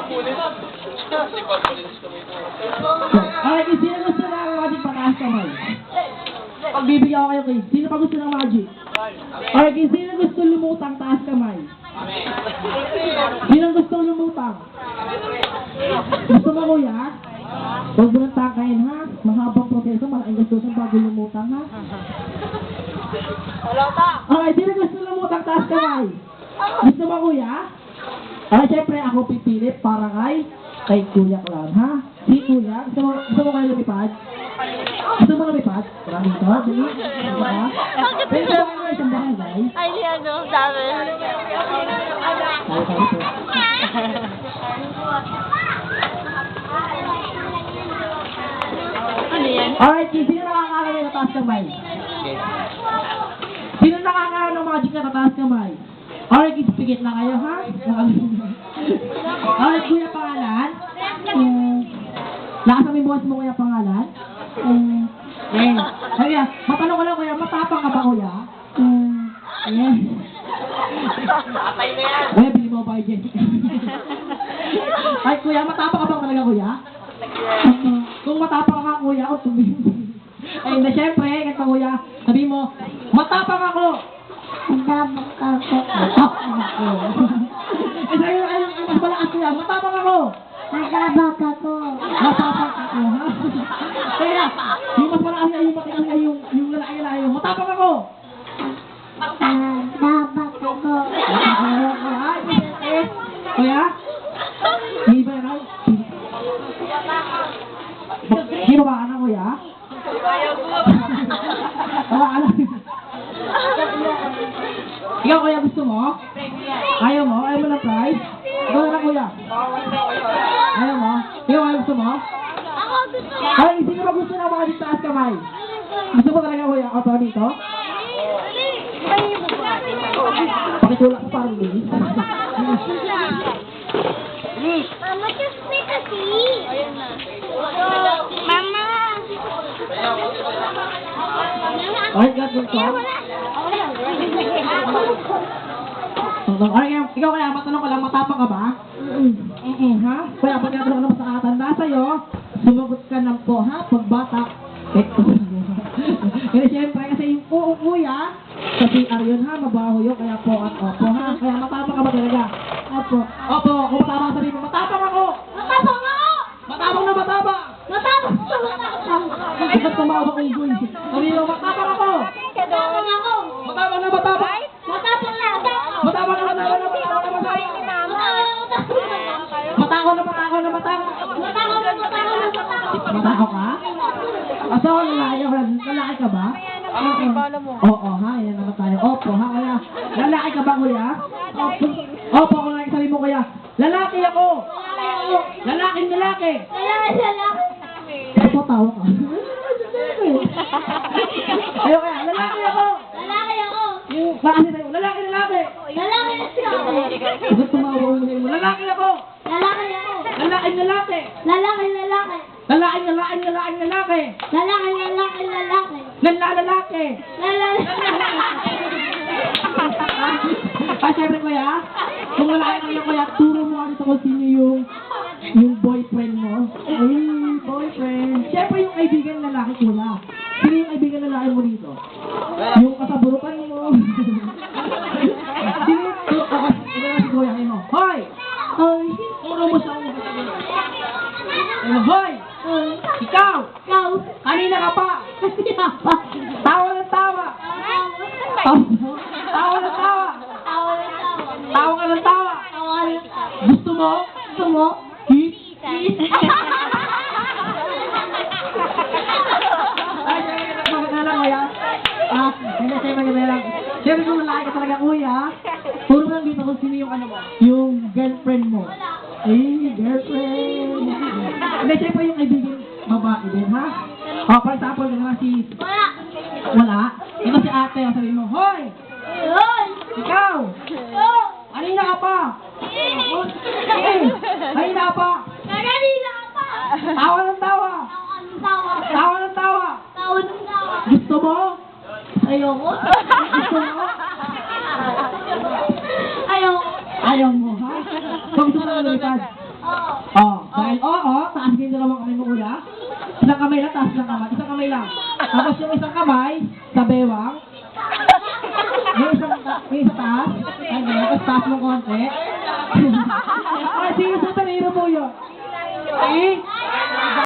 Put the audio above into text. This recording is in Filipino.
Okay, sino gusto na ang magic pataas kamay? Pagbibigyan ko kayo kayo. Sino pa gusto ng magic? Okay, sino gusto lumutang taas kamay? Sino gusto lumutang? Gusto mo kuya? Huwag mo nang takayin ha? Mahabang proseso, malaking gastusan bago lumutang ha? Okay, sino gusto lumutang taas kamay? Gusto mo kuya? Okay, syempre ako pipili para kay Kuya Clown, ha? Si Kuya, gusto mo kayo lumipad? Gusto mo lumipad? Maraming ito, dali. Pero gusto mo kayo isang barangay? Ay, di ano, dami. Tayo po. Ano yan? Alright, sino nakakaraw na taas kamay? Sino nakakaraw ng magic na taas kamay? Alright, ispigit na kayo, ha? Alright, Kuya pangalan? Lakas ang buwas mo, Kuya pangalan? Yan. Kuya, matanong ko lang, Kuya, matapang ka ba, Kuya? Yan. Kuya, bili mo ba dyan? Ay, Kuya, matapang ka ba talaga, Kuya? Kung matapang ka, Kuya, o tumingin. Ay, na syempre, ganito, Kuya, sabi mo, matapang ako! Matapang ako. Matapang ako. Eh, sa'yo, ay, mas malakas, Kuya, matapang ako! Matapang ako. Matapang ako, ha? Kaya, yung mas malakas niya, yung matikas niya, yung lalaki, yung matapang ako! Matapang ako. Kuya? Hindi ba yan? Hindi ba ka na, Kuya? Wala ka na. Ikaw, Kuya, gusto mo? Ayaw mo? Ayaw mo ng prize? Ikaw na, Kuya. Ayaw mo? Ikaw, ayaw gusto mo? Ako gusto. Ay, sino ba gusto na mga dito taas kamay? Gusto mo talaga, Kuya? O, para dito? Pakitulak ko parang bilis. Mama, just me kasi. Mama. Okay, God, gusto? Ay, ikaw kaya, matanong ko lang, matapang ka ba? Ha? Kaya, pag natanong ko naman sa kakatanda sa'yo, sumagot ka ng po, ha? Pagbata, kasi syempre, kasi yung kuya, sa PR yun, ha? Mabaho yun, kaya po at opo, ha? Kaya matapang ka ba talaga? Opo. Opo, kung matapang sabihin mo, matapang ako! Matapang ako. Matapang na matapang! Matapang ako. Matapang. Bakit tumawa ko yung guy? Sabihin mo, matapang ako! Matapang ako. Matapang na matapang! Matapang na. Matapang na matapang na matapang na matapang! Matakaw na matakaw na matakaw! Matakaw ka? Aso, lalaki ka ba? Oo, ha, yan naman tayo. Opo, ha, kaya, lalaki ka ba, Kuya? Opo, kung lalaki sabi mo, Kuya, lalaki ako! Lalaking lalaki! Opo, tawa ka. Ayaw kaya, lalaki ako! Yung, baka kasi tayo, lalaki! Bakit tumawa ko mo, lalaki ako! Lalaking lalaki! Lalaking lalaki! Nanlalalaki! Ah, syempre, Kuya, kung lalaki ka, Kuya, turo mo kasi kung sino yung boyfriend mo. Ay, boyfriend. Syempre, yung kaibigan lalaki, Kuya. Sino yung kaibigan lalaki mo dito? Yung kasaburukan mo. Sino yung si Kuya, kayo mo? Hoy! Turo mo sa ulo. Hoy! Ikaw! Kanina ka pa! Tawa ng tawa! Tawa ng tawa! Tawa ka ng tawa! Gusto mo? Hit? Ay, maganda lang, Kuya. Hindi maganda lang. Siyempre kung lalaki ka talaga, Kuya, puro mo lang dito kung sino yung ano mo, yung girlfriend mo. Ay, girlfriend! Hindi, siyempre yung kaibigan babae din, ha? O, for example, naman si... Wala? Ito si ate, ang sabi mo, hoy! Ikaw! Kanina ka pa! Kanina ka pa! Tawa ng tawa! Tawa ng tawa! Gusto mo? Ayoko. Gusto mo? Ayoko. Ayaw mo, ha? Kung gusto mo na lumipad. Dahil taas din dalawang kamay mo kuya. Isang kamay lang, taas lang kamay. Isang kamay lang. Tapos yung isang kamay, sa bewang. Yung isang taas. Ay, ganyan. Tapos taas mo konti. Ay, sige, superhero mo yun. Eh,